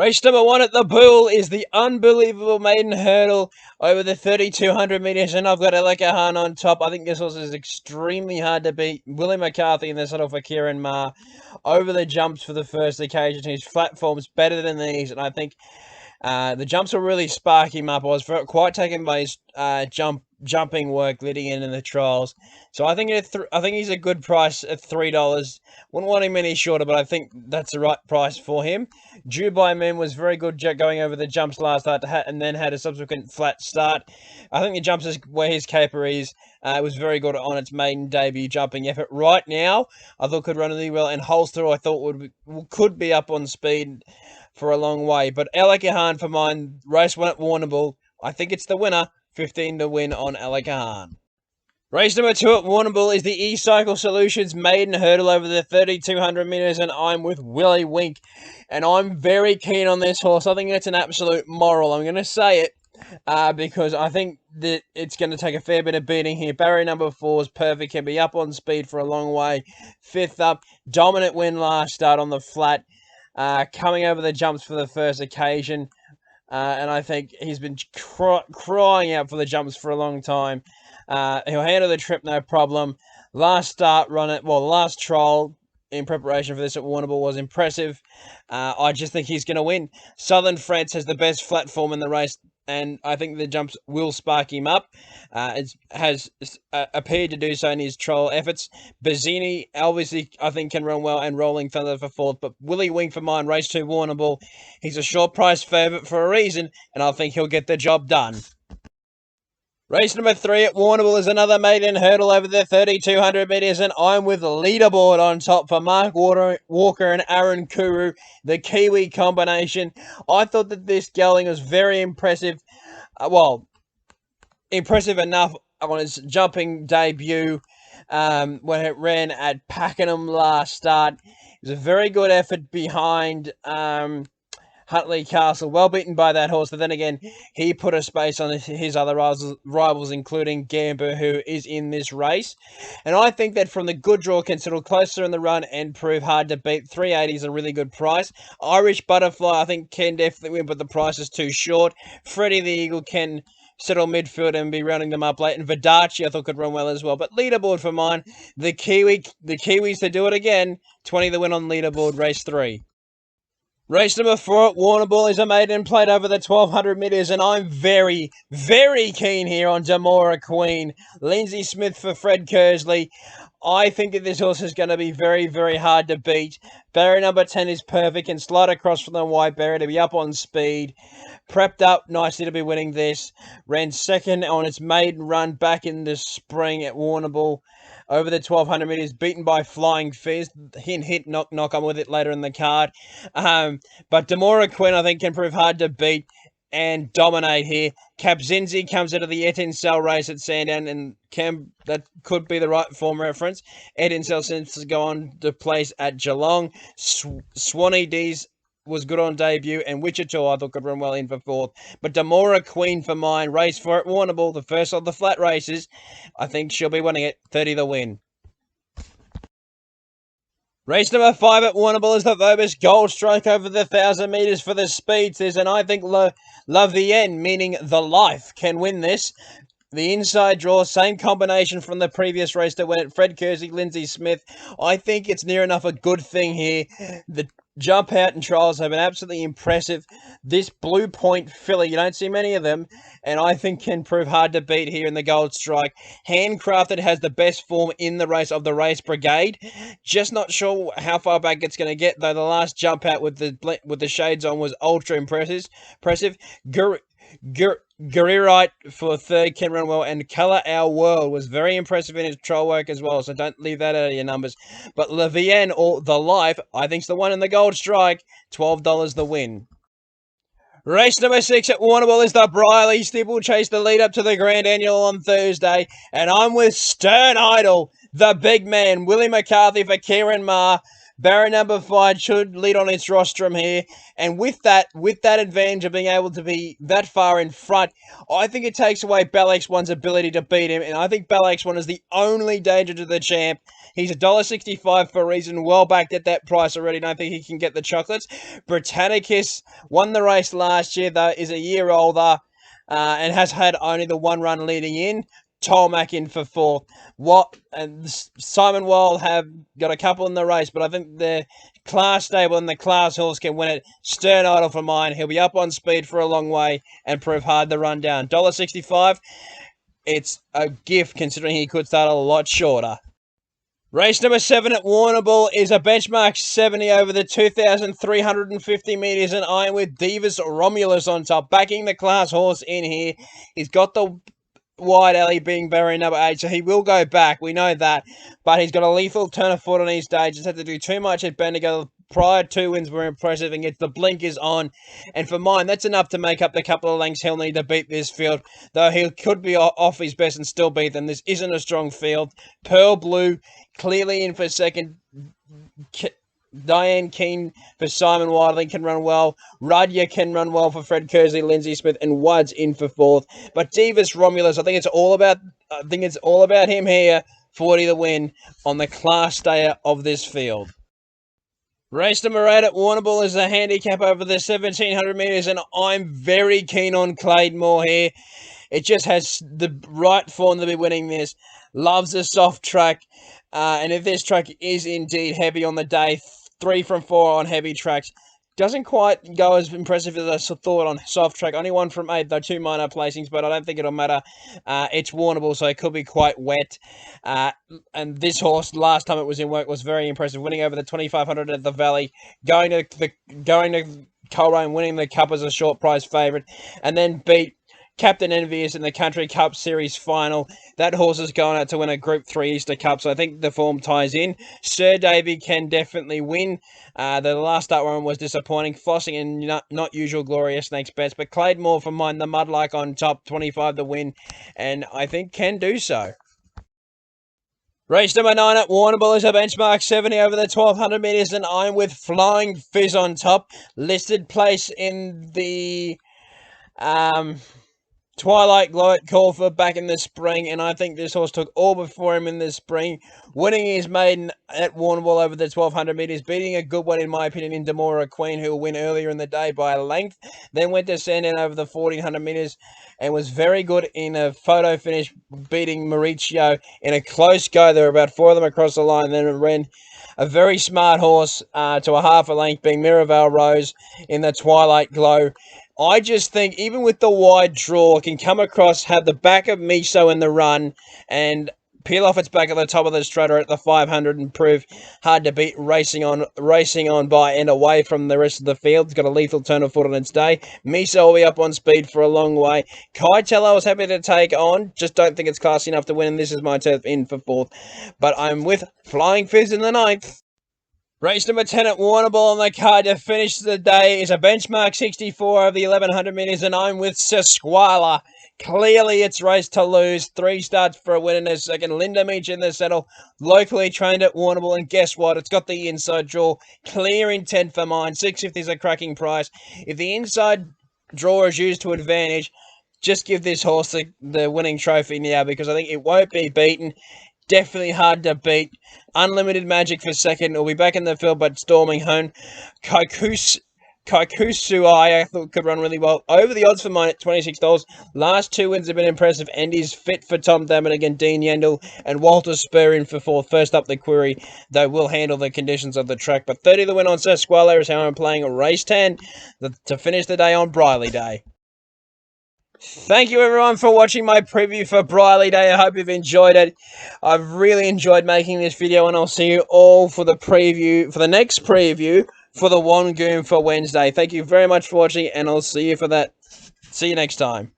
Race number 1 at the Bull is the unbelievable maiden hurdle over the 3,200 metres, and I've got Elekahan on top. I think this horse is extremely hard to beat. Willie McCarthy in the saddle for Kieran Maher over the jumps for the first occasion. His flat form's better than these, and I think the jumps will really spark him up. I was quite taken by his jumping work leading into the trials. So I think he's a good price at $3. Wouldn't want him any shorter, but I think that's the right price for him. Dubai Moon was very good going over the jumps last start and then had a subsequent flat start. I think the jumps is where his caper is. It was very good on its maiden debut jumping effort. Right now, I thought could run really well, and Holster I thought could be up on speed for a long way. But Elekahan for mine, race 1 at Warrnambool. I think it's the winner, 15 to win on Elekahan. Race number 2 at Warrnambool is the E-Cycle Solutions maiden hurdle over the 3,200 metres, and I'm with Willie Wink, and I'm very keen on this horse. I think it's an absolute moral. I'm going to say it because I think that it's going to take a fair bit of beating here. Barrier number 4 is perfect, can be up on speed for a long way. 5th up, dominant win last start on the flat. Coming over the jumps for the first occasion, and I think he's been crying out for the jumps for a long time. He'll handle the trip no problem. Last trial in preparation for this at Warrnambool was impressive. I just think he's going to win. Southern France has the best flat form in the race, and I think the jumps will spark him up. It has appeared to do so in his trial efforts. Bazzini, obviously, I think can run well, and Rolling Thunder for 4th. But Willie Wink for mine, race 2 Warrnambool. He's a short price favourite for a reason, and I think he'll get the job done. Race number 3 at Warrnambool is another maiden hurdle over the 3,200 metres, and I'm with Leaderboard on top for Mark Walker and Aaron Kuru, the Kiwi combination. I thought that this gelding was very impressive. Impressive enough on its jumping debut when it ran at Pakenham last start. It was a very good effort behind Huntley Castle, well beaten by that horse, but then again, he put a space on his other rivals, including Gamble, who is in this race. And I think that from the good draw, can settle closer in the run and prove hard to beat. 380 is a really good price. Irish Butterfly, I think, can definitely win, but the price is too short. Freddie the Eagle can settle midfield and be rounding them up late. And Vidaci, I thought, could run well as well. But Leaderboard for mine, the Kiwis to do it again. 20 the win on Leaderboard, race 3. Race number 4 at Warrnambool is a maiden plate over the 1,200 metres, and I'm very, very keen here on Demora Queen. Lindsay Smith for Fred Kersley. I think that this horse is going to be very, very hard to beat. Barrier number 10 is perfect and slide across from the white barrier to be up on speed. Prepped up nicely to be winning this. Ran second on its maiden run back in the spring at Warrnambool. Over the 1,200 metres, beaten by Flying Fizz. Hint, knock, I'm with it later in the card. But Demora Queen, I think, can prove hard to beat and dominate here. Capzinzi comes out of the Etincelle race at Sandown, and that could be the right form reference. Etincelle seems to go on to place at Geelong. Swanee D's was good on debut, and Wichita I thought could run well in for 4th. But Demora Queen for mine, race 4 at Warrnambool, the first of the flat races. I think she'll be winning it, 30 the win. Race number 5 at Warrnambool is the Vobis Gold Strike over the 1,000 metres for the speedsters, and I think Love the End, meaning the life, can win this. The inside draw, same combination from the previous race that went at Fred Kersey, Lindsay Smith. I think it's near enough a good thing here. The jump out and trials have been absolutely impressive. This Blue Point filly, you don't see many of them, and I think can prove hard to beat here in the Gold Strike. Handcrafted has the best form in the race of the race brigade. Just not sure how far back it's going to get, though the last jump out with the shades on was ultra impressive. Guririte for 3rd can run well, and Colour Our World was very impressive in his trial work as well, so don't leave that out of your numbers. But Levienne, or The Life, I think's the one in the Gold Strike, $12 the win. Race number 6 at Warrnambool is the Brierly Steeplechase, the lead up to the Grand Annual on Thursday, and I'm with Stern Idol, the big man, Willie McCarthy for Kieran Maher. Barrier number 5 should lead on its rostrum here, and with that advantage of being able to be that far in front, I think it takes away Bell-X1's ability to beat him, and I think Bell-X1 is the only danger to the champ. He's $1.65 for a reason, well backed at that price already. Don't think he can get the chocolates. Britannicus won the race last year, though, is a year older, and has had only the one run leading in. Tolmac in for 4th. Simon Wild have got a couple in the race, but I think the class stable and the class horse can win it. Stern Idol for mine. He'll be up on speed for a long way and prove hard to run down. $1.65. It's a gift considering he could start a lot shorter. Race number 7 at Warrnambool is a benchmark 70 over the 2,350 metres, and I'm with Divas Romulus on top, backing the class horse in here. He's got the wide alley being barrier number 8, so he will go back, we know that, but he's got a lethal turn of foot on his stage. Just had to do too much at Bendigo. Prior 2 wins were impressive and gets the blinkers on, and for mine, that's enough to make up the couple of lengths he'll need to beat this field, though he could be off his best and still beat them. This isn't a strong field. Pearl Blue clearly in for second. Diane Keane for Simon Wadley can run well. Rudya can run well for Fred Kersley, Lindsay Smith, and Wuds in for 4th. But Divas Romulus, I think it's all about him here. 40 the win on the class stayer of this field. Race number 8 at Warrnambool is a handicap over the 1,700 metres, and I'm very keen on Claydemore here. It just has the right form to be winning this. Loves a soft track, and if this track is indeed heavy on the day, 3 from 4 on heavy tracks. Doesn't quite go as impressive as I thought on soft track. Only 1 from 8, though 2 minor placings, but I don't think it'll matter. It's Warrnambool, so it could be quite wet. And this horse, last time it was in work, was very impressive, winning over the 2,500 at the Valley, going to Coleraine, winning the Cup as a short price favourite, and then beat Captain Envious in the Country Cup Series final. That horse is going out to win a Group 3 Easter Cup, so I think the form ties in. Sir Davy can definitely win. The last start run was disappointing. Flossing and not usual glorious snakes best, but Claydemore for mine, the Mudlark on top, 25 to win, and I think can do so. Race number 9 at Warrnambool is a benchmark 70 over the 1,200 metres, and I'm with Flying Fizz on top. Listed place in the Twilight Glow at Caulfield back in the spring, and I think this horse took all before him in the spring, winning his maiden at Warrnambool over the 1,200 metres, beating a good one in my opinion in Demora Queen, who will win earlier in the day by a length, then went to Sandown over the 1,400 metres and was very good in a photo finish, beating Mauricio in a close go. There were about 4 of them across the line, then it ran a very smart horse to a half a length, being Miraval Rose in the Twilight Glow. I just think, even with the wide draw, it can come across, have the back of Miso in the run, and peel off its back at the top of the strata at the 500 and prove hard to beat racing on by and away from the rest of the field. It's got a lethal turn of foot on its day. Miso will be up on speed for a long way. Kaitello I was happy to take on, just don't think it's classy enough to win, and this is my turf in for 4th. But I'm with Flying Fizz in the 9th. Race number 10 at Warrnambool on the card to finish the day is a benchmark 64 of the 1,100 metres, and I'm with Sesquala. Clearly, it's race to lose. 3 starts for a win in a second. Linda Meach in the saddle, locally trained at Warrnambool, and guess what? It's got the inside draw. Clear intent for mine. 650 is a cracking price. If the inside draw is used to advantage, just give this horse the winning trophy now, because I think it won't be beaten. Definitely hard to beat. Unlimited Magic for second. Will be back in the field, but storming home. Kaikusuai, I thought could run really well. Over the odds for mine at $26. Last 2 wins have been impressive, and is fit for Tom Damon again. Dean Yendall and Walter Spur in for 4th. First up the query, though will handle the conditions of the track. But 30 the win on Sesquala is how I'm playing race 10 to finish the day on Brierly Day. Thank you everyone for watching my preview for Brierly Day. I hope you've enjoyed it. I've really enjoyed making this video, and I'll see you all for the next preview for the Wangoon for Wednesday. Thank you very much for watching, and I'll see you for that. See you next time.